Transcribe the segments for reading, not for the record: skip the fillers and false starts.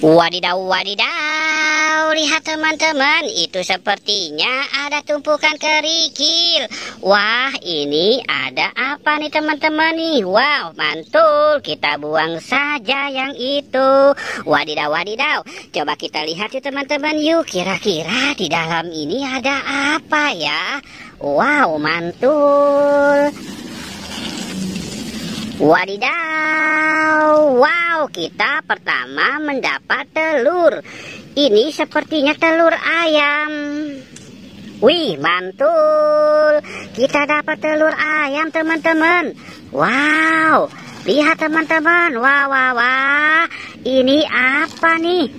Wadidaw, wadidaw, lihat teman-teman, itu sepertinya ada tumpukan kerikil. Wah, ini ada apa nih teman-teman nih? Wow, mantul, kita buang saja yang itu. Wadidaw, wadidaw, coba kita lihat yuk teman-teman yuk, kira-kira di dalam ini ada apa ya? Wow, mantul. Wadidaw, wow, kita pertama mendapat telur. Ini sepertinya telur ayam. Wih, mantul. Kita dapat telur ayam teman-teman. Wow, lihat teman-teman. Wah, wah, wah. Ini apa nih?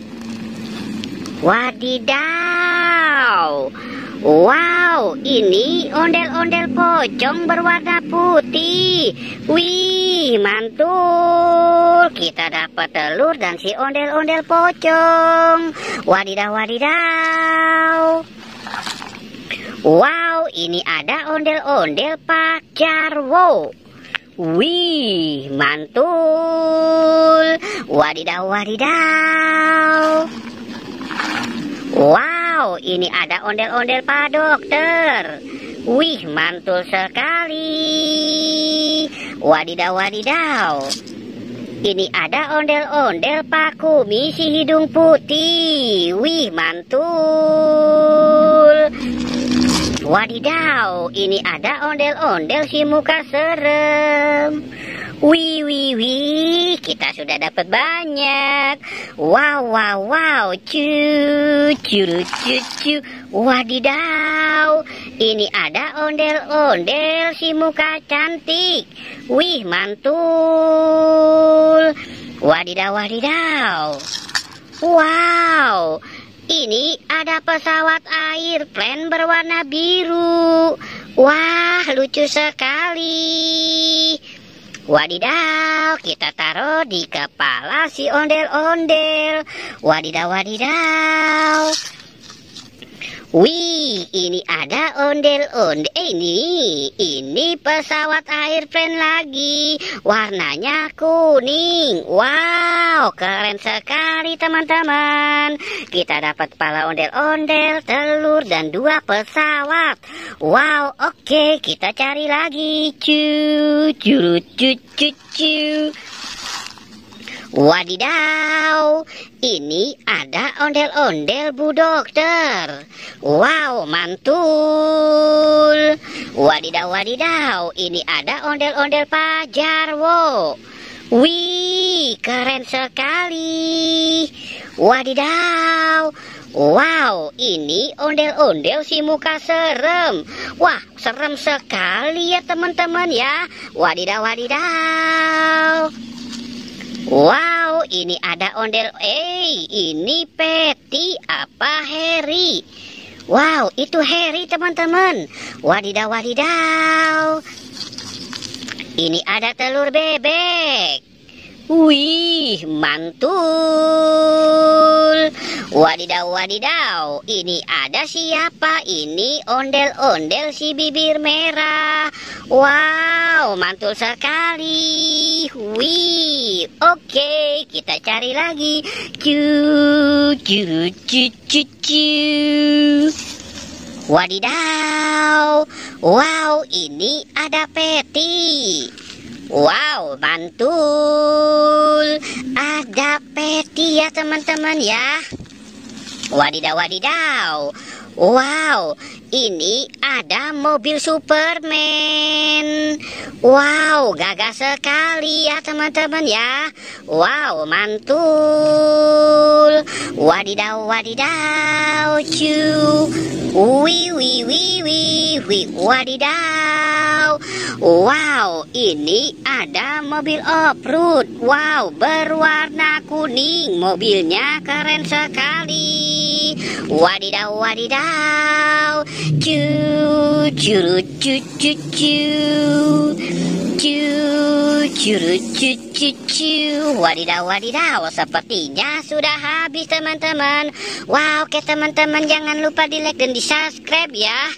Wadidaw. Wow, ini ondel-ondel pocong berwarna putih. Wih, mantul. Kita dapat telur dan si ondel-ondel pocong. Wadidaw, wadidaw. Wow, ini ada ondel-ondel Pak Jarwo. Wih, mantul. Wadidaw, wadidaw. Wow, ini ada ondel-ondel Pak Dokter. Wih, mantul sekali. Wadidaw, wadidaw. Ini ada ondel-ondel Pak Kumi si hidung putih. Wih, mantul. Wadidaw, ini ada ondel-ondel si muka serem. Wih, wih, wih, kita sudah dapat banyak. Wow, wow, wow, cu, cu, cu, cu. Wadidaw, ini ada ondel-ondel si muka cantik. Wih, mantul. Wadidaw, wadidaw. Wow, ini ada pesawat airplane berwarna biru. Wah, lucu sekali. Wadidaw, kita taruh di kepala si ondel-ondel. Wadidaw, wadidaw. Wih, ini ada ondel-ondel. Ini pesawat airplane lagi. Warnanya kuning. Wow, keren sekali teman-teman. Kita dapat kepala ondel-ondel, telur, dan 2 pesawat. Wow, oke, kita cari lagi. Cu, cu, cu, cu, cu. Wadidaw, ini ada ondel-ondel Bu Dokter. Wow, mantul. Wadidaw, wadidaw, ini ada ondel-ondel Pak Jarwo. Wih, keren sekali. Wadidaw. Wow, ini ondel-ondel si muka serem. Wah, serem sekali ya teman-teman ya. Wadidaw, wadidaw. Wow, ini ada ondel. Ini Patty apa Harry? Wow, itu Harry teman-teman. Wadidaw, wadidaw. Ini ada telur bebek. Wih, mantul. Wadidaw, wadidaw. Ini ada siapa? Ini ondel-ondel si bibir merah. Wow, mantul sekali. Wih, oke, kita cari lagi. Cu, cu, cu, cu, cu. Wadidaw. Wow, ini ada Patty. Wow, mantul. Ada Patty ya teman-teman ya. Wadidaw, wadidaw. Wow, ini ada mobil Superman. Wow, gagah sekali ya teman-teman ya. Wow, mantul. Wadidaw, wadidaw. Cu. Wih, wih, wih, wih, wih. Wadidaw. Wow, ini ada mobil off-road. Wow, berwarna kuning. Mobilnya keren sekali. Wadidaw, wadidaw. Cu, cu, cu, cu, cu. Cu, cu, cu, cu, cu. Wadidaw, wadidaw. Sepertinya sudah habis teman-teman. Wow, oke teman-teman, jangan lupa di like dan di subscribe ya.